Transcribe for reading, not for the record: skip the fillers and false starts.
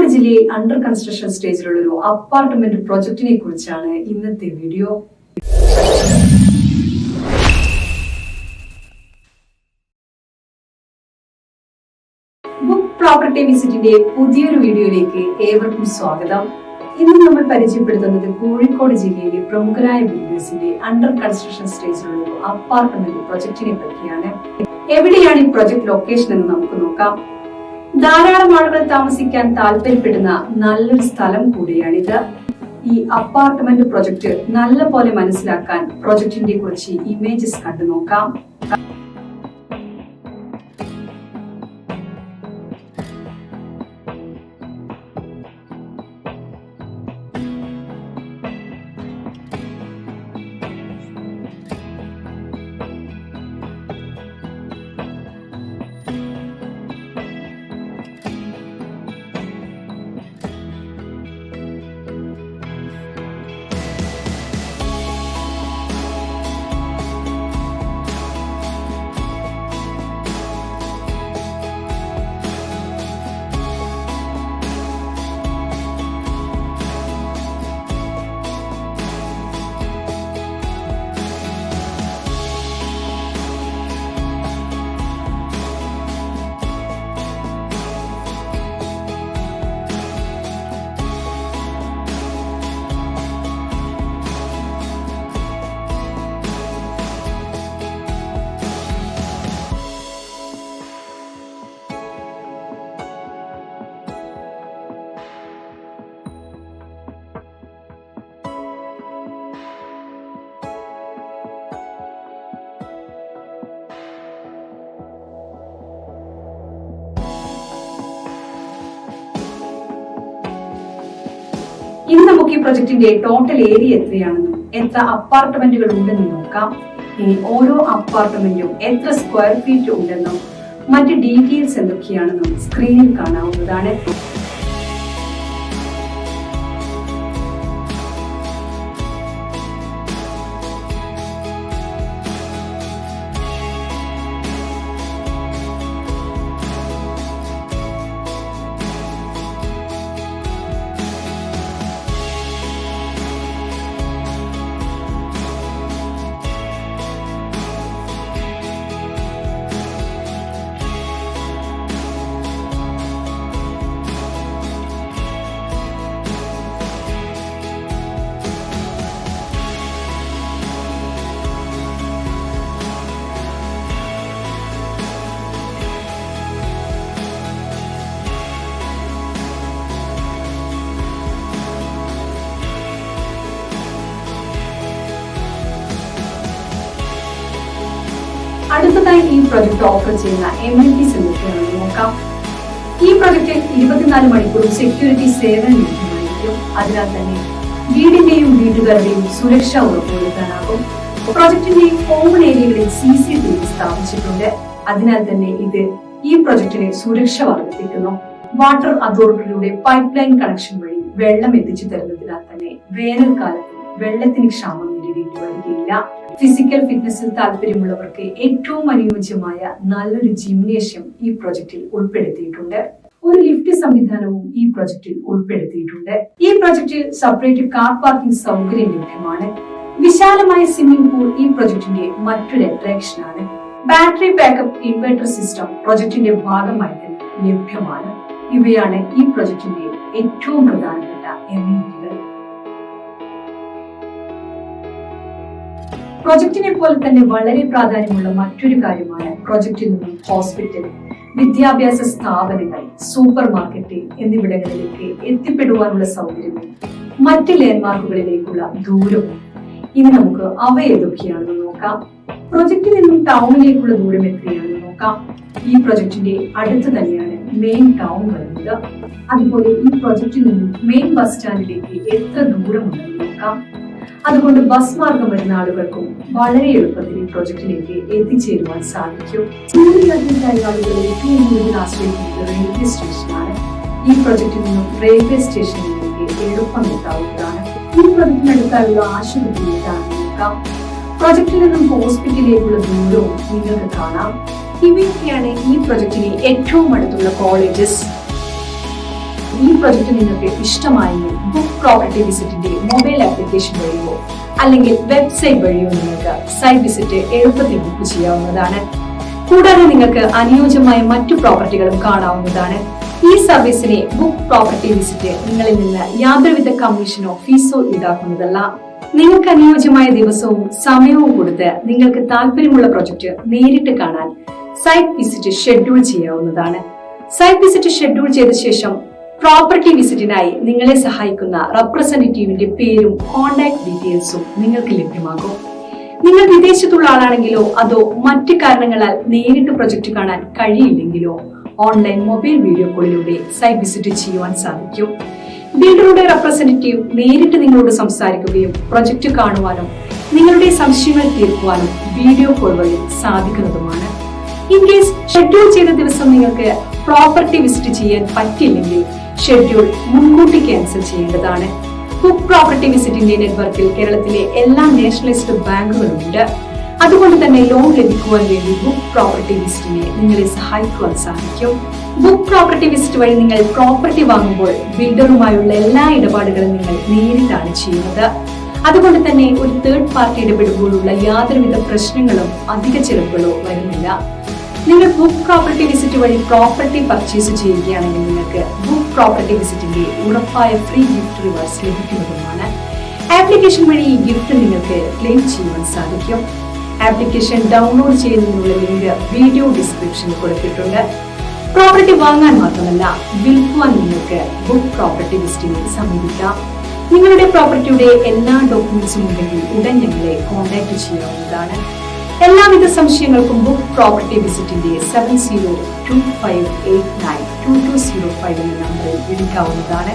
കോഴിക്കോട് ജില്ലയിൽ under construction സ്റ്റേജിലുള്ള ഒരു apartment പ്രൊജക്ടിനെ കുറിച്ചാണ് ഇന്നത്തെ വീഡിയോ. ബുക്ക് പ്രോപ്പർട്ടി വിസിറ്റിന്റെ പുതിയൊരു വീഡിയോയിലേക്ക് ഏവർക്കും സ്വാഗതം. ഇന്ന് നമ്മൾ പരിചയപ്പെടുത്തുന്നത് കോഴിക്കോട് ജില്ലയിലെ പ്രമുഖരായ ബിൽഡേഴ്സിന്റെ അണ്ടർ കൺസ്ട്രക്ഷൻ സ്റ്റേജിലുള്ള ഒരു അപ്പാർട്ട്മെന്റ് പ്രൊജക്ടിനെ പറ്റിയാണ്. എവിടെയാണ് ഈ പ്രൊജക്ട് ലൊക്കേഷൻ എന്ന് നമുക്ക് നോക്കാം. ധാരാളം ആളുകൾ താമസിക്കാൻ താല്പര്യപ്പെടുന്ന നല്ലൊരു സ്ഥലം കൂടിയാണിത്. ഈ അപ്പാർട്ട്മെന്റ് പ്രൊജക്ട് നല്ല പോലെ മനസ്സിലാക്കാൻ പ്രൊജക്ടിന്റെ കുറച്ച് ഇമേജസ് കണ്ടു നോക്കാം. ഇനി നമുക്ക് ഈ പ്രൊജക്ടിന്റെ ടോട്ടൽ ഏരിയ എത്രയാണെന്നും എത്ര അപ്പാർട്ട്മെന്റുകൾ ഉണ്ടെന്നും നോക്കാം. ഇനി ഓരോ അപ്പാർട്ട്മെന്റും എത്ര സ്ക്വയർ ഫീറ്റ് ഉണ്ടെന്നും മറ്റ് ഡീറ്റെയിൽസ് എന്തൊക്കെയാണെന്നും സ്ക്രീനിൽ കാണാവുന്നതാണ്. അടുത്തതായി ഈ പ്രൊജക്ട് ഓഫർ ചെയ്യുന്ന എംഎൽപീസ് എന്തൊക്കെയാണെന്ന് നോക്കാം. ഈ പ്രൊജക്ടിൽ 24 മണിക്കൂറും സെക്യൂരിറ്റി സേവനം ലഭ്യമായിരിക്കും. അതിനാൽ തന്നെ വീടിന്റെയും വീട്ടുകാരുടെയും സുരക്ഷ ഉറപ്പുവരുത്താനാകും. പ്രൊജക്ടിന്റെ കോമൺ ഏരിയകളിൽ CCTV സ്ഥാപിച്ചിട്ടുണ്ട്. അതിനാൽ തന്നെ ഇത് ഈ പ്രൊജക്ടിനെ സുരക്ഷ വർദ്ധിപ്പിക്കുന്നു. വാട്ടർ അതോറിറ്റിയുടെ പൈപ്പ് ലൈൻ കണക്ഷൻ വഴി വെള്ളം എത്തിച്ചു തരുന്നതിനാൽ തന്നെ വേനൽക്കാലത്ത് വെള്ളത്തിന് ക്ഷാമം നേരിടേണ്ടി വരികയില്ല. ഫിസിക്കൽ ഫിറ്റ്നസിൽ താല്പര്യമുള്ളവർക്ക് ഏറ്റവും അനുയോജ്യമായ നല്ലൊരു ജിംനേഷ്യം ഈ പ്രൊജക്ടിൽ ഉൾപ്പെടുത്തിയിട്ടുണ്ട്. ഒരു ലിഫ്റ്റ് സംവിധാനവും ഈ പ്രൊജക്ടിൽ ഉൾപ്പെടുത്തിയിട്ടുണ്ട്. ഈ പ്രൊജക്ടിൽ സെപ്പറേറ്റ് കാർ പാർക്കിംഗ് സൗകര്യം ലഭ്യമാണ്. വിശാലമായ സ്വിമ്മിംഗ് പൂൾ ഈ പ്രൊജക്ടിന്റെ മറ്റൊരു അട്രാക്ഷൻ ആണ്. ബാറ്ററി ബാക്കപ്പ് ഇൻവെർട്ടർ സിസ്റ്റം പ്രൊജക്ടിന്റെ ഭാഗമായി തന്നെ ലഭ്യമാണ്. ഇവയാണ് ഈ പ്രൊജക്ടിന്റെ ഏറ്റവും പ്രധാനപ്പെട്ട എമിനിറ്റികൾ. പ്രൊജക്ടിനെ പോലെ തന്നെ വളരെ പ്രാധാന്യമുള്ള മറ്റൊരു കാര്യമാണ് പ്രൊജക്ടിൽ നിന്നും ഹോസ്പിറ്റൽ, വിദ്യാഭ്യാസ സ്ഥാപനങ്ങൾ, സൂപ്പർ മാർക്കറ്റ് എന്നിവിടങ്ങളിലേക്ക് എത്തിപ്പെടുവാനുള്ള സൗകര്യവും മറ്റ് ലാൻഡ്മാർക്കുകളിലേക്കുള്ള ദൂരവും. ഇനി നമുക്ക് അവ ഏതൊക്കെയാണെന്ന് നോക്കാം. പ്രൊജക്ടിൽ നിന്നും ടൗണിലേക്കുള്ള ദൂരം എത്രയാണെന്ന് നോക്കാം. ഈ പ്രൊജക്ടിന്റെ അടുത്ത് തന്നെയാണ് മെയിൻ ടൗൺ വരുന്നത്. അതുപോലെ ഈ പ്രൊജക്ടിൽ നിന്നും മെയിൻ ബസ് സ്റ്റാൻഡിലേക്ക് എത്ര ദൂരമുണ്ടെന്ന് നോക്കാം. അതുകൊണ്ട് ബസ് മാർഗം വരുന്ന ആളുകൾക്കും വളരെ എളുപ്പത്തിൽ ഈ പ്രൊജക്ടിലേക്ക് എത്തിച്ചേരുവാൻ സാധിക്കും. ആളുകൾ ഏറ്റവും കൂടുതൽ ആശ്രയിക്കുന്നത് റെയിൽവേ സ്റ്റേഷനാണ്. ഈ പ്രൊജക്ടിൽ നിന്നും റെയിൽവേ സ്റ്റേഷനിലേക്ക് എളുപ്പം എത്താവുന്നതാണ്. ഈ പ്രൊജക്ടിനടുത്തായുള്ള ആശുപത്രിയിലേക്കാണ് നോക്കാം. പ്രൊജക്ടിൽ നിന്നും ഹോസ്പിറ്റലിലേക്കുള്ള ദൂരവും നിങ്ങൾക്ക് കാണാം. ഇവയൊക്കെയാണ് ഈ പ്രൊജക്ടിന് ഏറ്റവും അടുത്തുള്ള കോളേജസ്. ഈ പ്രൊജക്ട് നിങ്ങൾക്ക് ഇഷ്ടമായെങ്കിൽ ബുക്ക് പ്രോപ്പർട്ടി വിസിറ്റിന്റെ മൊബൈൽ ആപ്ലിക്കേഷൻ വഴിയോ അല്ലെങ്കിൽ വെബ്സൈറ്റ് വഴിയോ നിങ്ങൾക്ക് സൈറ്റ് വിസിറ്റ് എളുപ്പത്തിൽ ബുക്ക് ചെയ്യാവുന്നതാണ്. കൂടാതെ നിങ്ങൾക്ക് അനുയോജ്യമായ മറ്റു പ്രോപ്പർട്ടികളും കാണാവുന്നതാണ്. ഈ സർവീസിനെ ബുക്ക് പ്രോപ്പർട്ടി വിസിറ്റ് നിങ്ങളിൽ നിന്ന് യാതൊരുവിധ കമ്മീഷനോ ഫീസോ ഈടാക്കുന്നതല്ല. നിങ്ങൾക്ക് അനുയോജ്യമായ ദിവസവും സമയവും കൊടുത്ത് നിങ്ങൾക്ക് താല്പര്യമുള്ള പ്രൊജക്ട് നേരിട്ട് കാണാൻ സൈറ്റ് വിസിറ്റ് ഷെഡ്യൂൾ ചെയ്യാവുന്നതാണ്. സൈറ്റ് വിസിറ്റ് ഷെഡ്യൂൾ ചെയ്ത ശേഷം പ്രോപ്പർട്ടി വിസിറ്റിനായി നിങ്ങളെ സഹായിക്കുന്ന റെപ്രസെന്റേറ്റീവിന്റെ പേരും കോൺടാക്ട് ഡീറ്റെയിൽസും നിങ്ങൾക്ക് ലഭ്യമാകും. നിങ്ങൾ വിദേശത്തുള്ള ആളാണെങ്കിലോ അതോ മറ്റു കാരണങ്ങളാൽ നേരിട്ട് പ്രൊജക്ട് കാണാൻ കഴിയില്ലെങ്കിലോ ഓൺലൈൻ മൊബൈൽ വീഡിയോ കോളിലൂടെ സൈറ്റ് വിസിറ്റ് ചെയ്യുവാൻ സാധിക്കും. ബിൽഡറുടെ റെപ്രസെന്റേറ്റീവ് നേരിട്ട് നിങ്ങളോട് സംസാരിക്കുകയും പ്രൊജക്ട് കാണുവാനും നിങ്ങളുടെ സംശയങ്ങൾ തീർക്കുവാനും വീഡിയോ കോൾ വഴി സാധിക്കുന്നതുമാണ്. ഇൻ കേസ് ഷെഡ്യൂൾ ചെയ്ത ദിവസം നിങ്ങൾക്ക് പ്രോപ്പർട്ടി വിസിറ്റ് ചെയ്യാൻ പറ്റില്ലെങ്കിൽ ഷെഡ്യൂൾ മുൻകൂട്ടി ക്യാൻസൽ ചെയ്യേണ്ടതാണ്. ബുക്ക് പ്രോപ്പർട്ടി വിസിറ്റിന്റെ നെറ്റ്വർക്കിൽ കേരളത്തിലെ എല്ലാ നാഷണലൈസ്ഡ് ബാങ്കുകളുണ്ട്. അതുകൊണ്ട് തന്നെ ലോൺ ലഭിക്കുവാൻ വേണ്ടി ബുക്ക് പ്രോപ്പർട്ടി വിസിറ്റിനെ നിങ്ങളെ സഹായിക്കുവാൻ സാധിക്കും. ബുക്ക് പ്രോപ്പർട്ടി വിസിറ്റ് വഴി നിങ്ങൾ പ്രോപ്പർട്ടി വാങ്ങുമ്പോൾ ബിൽഡറുമായുള്ള എല്ലാ ഇടപാടുകളും നിങ്ങൾ നേരിട്ടാണ് ചെയ്യുന്നത്. അതുകൊണ്ട് തന്നെ ഒരു തേർഡ് പാർട്ടി ഇടപെടുമ്പോഴുള്ള യാതൊരുവിധ പ്രശ്നങ്ങളും അധിക ചെലവുകളോ വരുന്നില്ല. നിങ്ങൾ ബുക്ക് പ്രോപ്പർട്ടി വിസിറ്റ് വഴി പ്രോപ്പർട്ടി പർച്ചേസ് ചെയ്യുകയാണെങ്കിൽ നിങ്ങൾക്ക് ബുക്ക് പ്രോപ്പർട്ടി വിസിറ്റിന്റെ ഉറപ്പായ ഫ്രീ ഗിഫ്റ്റ് റിവാർഡ്സ് ലഭിക്കുന്നതുമാണ്. ആപ്ലിക്കേഷൻ വഴി ഈ ഗിഫ്റ്റ് നിങ്ങൾക്ക് ക്ലെയിം ചെയ്യുവാൻ സാധിക്കും. ആപ്ലിക്കേഷൻ ഡൗൺലോഡ് ചെയ്യുന്നതിനുള്ള ലിങ്ക് വീഡിയോ ഡിസ്ക്രിപ്ഷനിൽ കൊടുത്തിട്ടുണ്ട്. പ്രോപ്പർട്ടി വാങ്ങാൻ മാത്രമല്ല വിൽക്കുവാൻ നിങ്ങൾക്ക് ബുക്ക് പ്രോപ്പർട്ടി വിസിറ്റിനെ സമീപിക്കാം. നിങ്ങളുടെ പ്രോപ്പർട്ടിയുടെ എല്ലാ ഡോക്യുമെന്റ്സും ഉണ്ടെങ്കിൽ ഉടൻ ഞങ്ങളെ കോൺടാക്ട് ചെയ്യാവുന്നതാണ്. എല്ലാവിധ സംശയങ്ങൾക്കും ബുക്ക് പ്രോപ്പർട്ടി വിസിറ്റിന്റെ 7025892205 എന്ന നമ്പറിൽ വിളിക്കാവുന്നതാണ്.